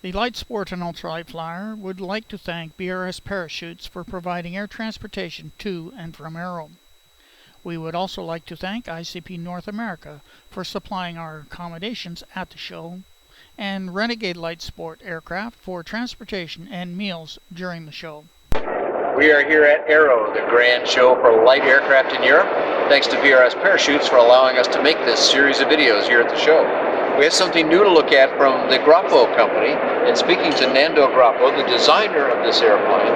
The Light Sport and Ultralight Flyer would like to thank BRS Parachutes for providing air transportation to and from Aero. We would also like to thank ICP North America for supplying our accommodations at the show, and Renegade Light Sport Aircraft for transportation and meals during the show. We are here at Aero, the grand show for light aircraft in Europe. Thanks to BRS Parachutes for allowing us to make this series of videos here at the show. We have something new to look at from the Grappo company, and speaking to Nando Grappo, the designer of this airplane.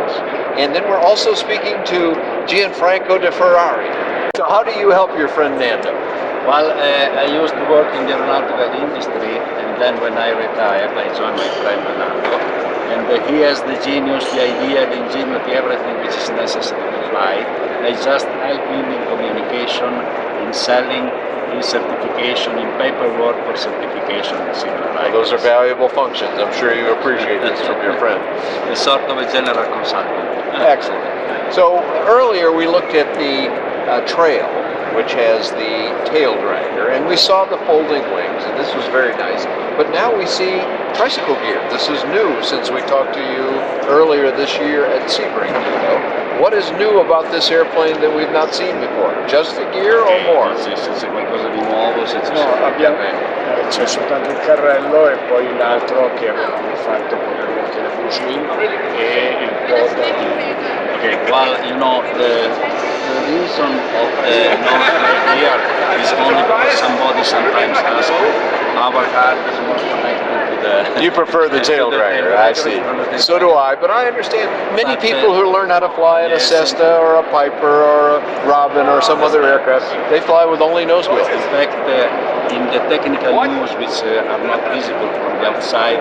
And then we're also speaking to Gianfranco de Ferrari. So how do you help your friend Nando? Well, I used to work in the aeronautical industry, and then when I retired, I joined my friend Nando. And he has the genius, the idea, the ingenuity, everything which is necessary to fly. I just help him in communication, in selling, in certification, in paperwork for certification, and similar. Well, those are valuable functions. I'm sure you appreciate this from your friend. A sort of a general consultant. Excellent. So earlier we looked at the trail, which has the tail dragger, and we saw the folding wings, and this was very nice. But now we see tricycle gear. This is new since we talked to you earlier this year at Sebring. What is new about this airplane that we've not seen before? Just the gear or more? Sì, c'è qualcosa di nuovo, se c'è c'è soltanto il carrello e poi l'altro che avevamo fatto con le ruote da bushwing e il pod di... Okay, well, you know, the reason of the no gear is only because somebody sometimes asks, our car is more connected to the... You prefer the tail dragger, I see. So do I, but I understand many people who learn how to fly in a Cessna or a Piper or a Robin or some other aircraft, they fly with only nose wheels. In fact, in the technical use, which are not visible from the outside,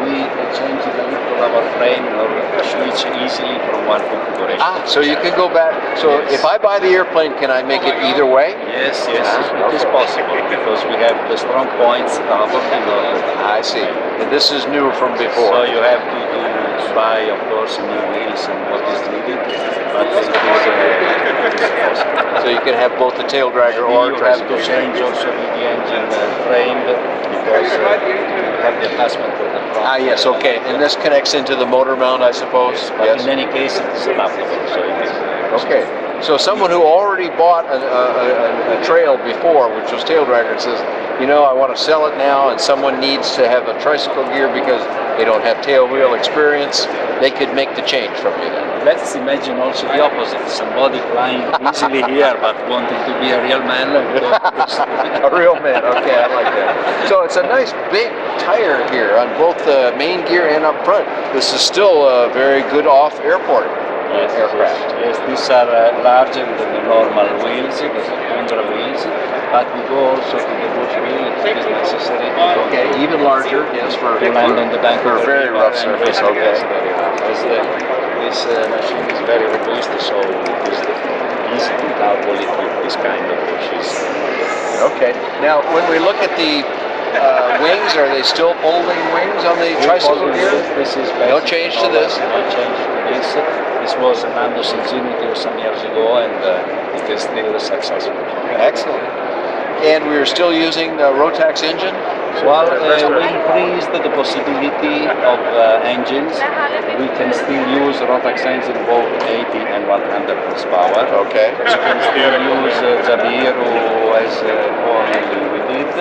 we change a little our frame or switch easily from one configuration. Ah, so you can go back. So if I buy the airplane, can I make it either way? Yes, it is possible because we have the strong points above the I see. And this is new from before. So you have to buy, of course, new wheels and what is needed, but it is possible. So you can have both the tail dragger or you tricycle. have to change also the engine frame because you have the attachment for the front. Ah, yes, okay. And this connects into the motor mount, I suppose? But in any case, it is adaptable, so it is. Okay. So someone who already bought a trail before, which was tail dragger, says, you know, I want to sell it now, and someone needs to have a tricycle gear because they don't have tail wheel experience, they could make the change from you then. Let's imagine also the opposite. Somebody flying easily here but wanting to be a real man. A real man, okay, I like that. So it's a nice big tire here on both the main gear and up front. This is still a very good off-airport aircraft. Yes, these are larger than the normal wheels, the Tundra wheels, but we go also to the bush wheel if it is necessary. Okay, even larger, yes, for land on the bank for a very rough surface. Okay. This machine is very robust, so it is easy to tackle it with this kind of bushes. Okay. Now, when we look at the wings, are they still folding wings on the tricycle gear? This is no change to this. No change to this. This was Nando's ingenuity some years ago, and it is still successful. Excellent. And we are still using the Rotax engine? Well, we increased the possibility of engines. We can still use Rotax engine both 80 and 100 horsepower. Okay. We can still use Jabiru as formerly we did.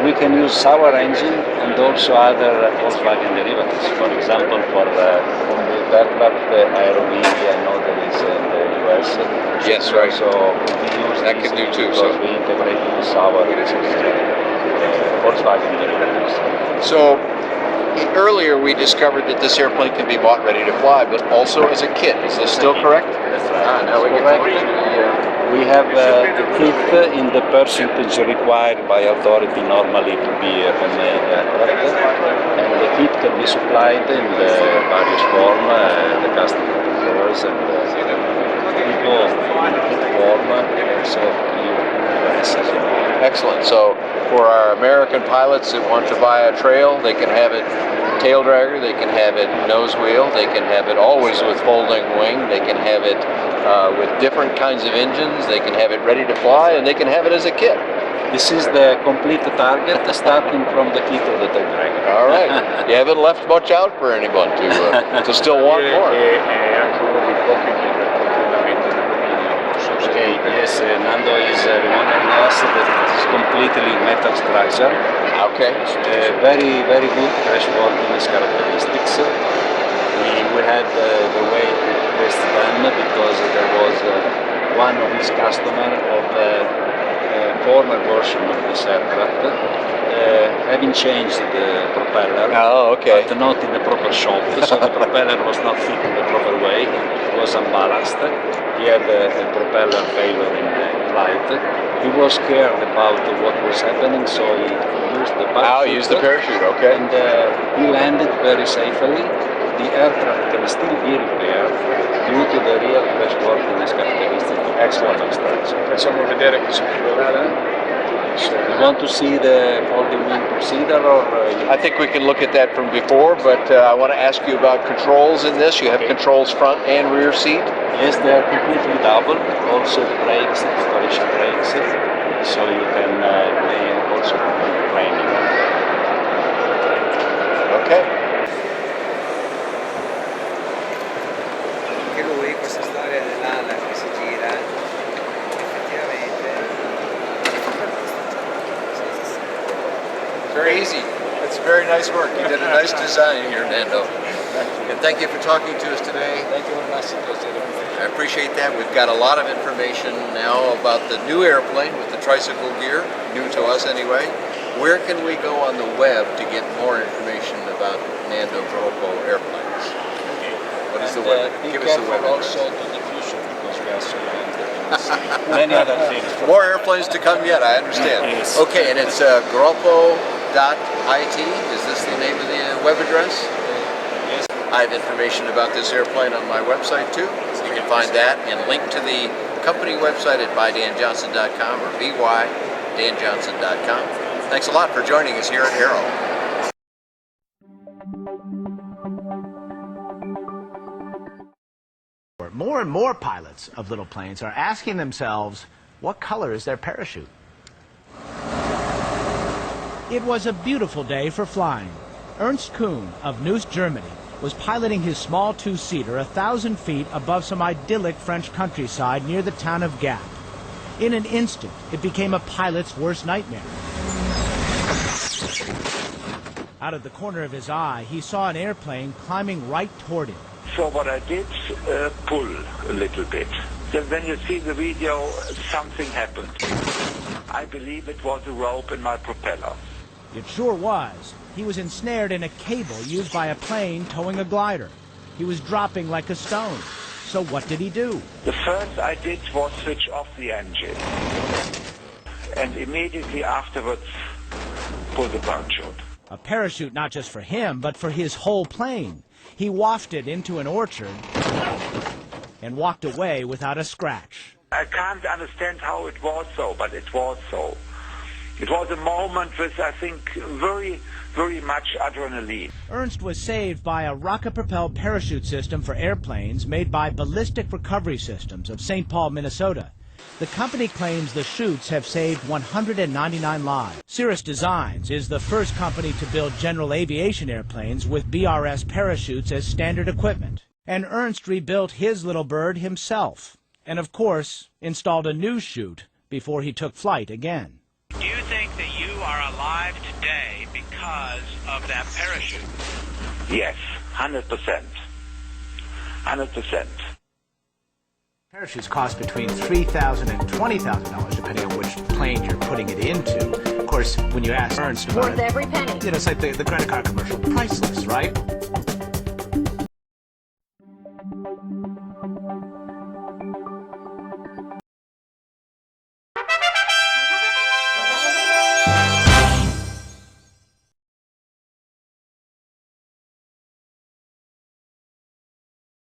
We can use our engine and also other Volkswagen derivatives. For example, for aircraft Aerovini, I know there is in the US. Yes, right. So we use that can do too. So we integrate with our Volkswagen derivatives. So earlier we discovered that this airplane can be bought ready to fly, but also as a kit. Is this still correct? That's right. Ah, now we get we have the kit in the percentage required by authority normally to be homemade aircraft, and the kit can be supplied in the various form, the customer prefers, and we go in the kit form, also US as well. Excellent. So for our American pilots that want to buy a trail, they can have it tail dragger, they can have it nose wheel, they can have it always with folding wing, they can have it with different kinds of engines, they can have it ready to fly, and they can have it as a kit. This is the complete target, starting from the feet of the dragon. All right. You haven't left much out for anyone to still want more. È anche uno dei pochi che completamente da Okay, yes, Nando is reminding us that it is completely metal structure. Okay. Very, very good crash worthiness characteristics. We had the way to test them because there was one of his customers of the former version of this aircraft having changed the propeller. Oh, okay. But not in the proper shot, so the propeller was not fit in the proper way. It was unbalanced. He had a propeller failure in flight. He was scared about what was happening, so he used the parachute. Oh, use the parachute, okay. And he landed very safely. The aircraft can still be repaired due to the real crashworthiness characteristics of Excellent. metal structure. Facciamo vedere che si può. You want to see the folding wing procedure, or I think we can look at that from before, but I want to ask you about controls in this. You have controls front and rear seat. Yes, they are completely double. Also the brakes, the separation brakes, so you can also complete training. Okay. Anche lui, questa storia dell'ala che si gira, effettivamente Very easy. It's very nice work. You did a nice design here, Nando. And thank you for talking to us today. Thank you very much. I appreciate that. We've got a lot of information now about the new airplane with the tricycle gear, new to us anyway. Where can we go on the web to get more information about Nando Gropo airplanes? What is the web? Give us the web address. Also to the future, because we are so many other things. More airplanes to come yet, I understand. Yes. Okay, and it's gropo.it. Is this the name of the web address? Yes. I have information about this airplane on my website too. You can find that and link to the company website at bydanjohnson.com or bydanjohnson.com. Thanks a lot for joining us here at Aero. More and more pilots of little planes are asking themselves, what color is their parachute? It was a beautiful day for flying. Ernst Kuhn of Neuss, Germany, was piloting his small two-seater 1,000 feet above some idyllic French countryside near the town of Gap. In an instant, it became a pilot's worst nightmare. Out of the corner of his eye, he saw an airplane climbing right toward him. So what I did, pull a little bit. Then when you see the video, something happened. I believe it was a rope in my propeller. It sure was. He was ensnared in a cable used by a plane towing a glider. He was dropping like a stone. So what did he do? The first I did was switch off the engine. And immediately afterwards, pull the parachute. A parachute not just for him, but for his whole plane. He wafted into an orchard and walked away without a scratch. I can't understand how it was so, but it was so. It was a moment with, I think, very, very much adrenaline. Ernst was saved by a rocket-propelled parachute system for airplanes made by Ballistic Recovery Systems of St. Paul, Minnesota. The company claims the chutes have saved 199 lives. Cirrus Designs is the first company to build general aviation airplanes with BRS parachutes as standard equipment. And Ernst rebuilt his little bird himself. And of course, installed a new chute before he took flight again. Do you think that you are alive today because of that parachute? Yes, 100%. 100%. Parachutes cost between $3,000 and $20,000, depending on which plane you're putting it into. Of course, when you ask Ernst about Worth every penny. it's like the credit card commercial, priceless, right?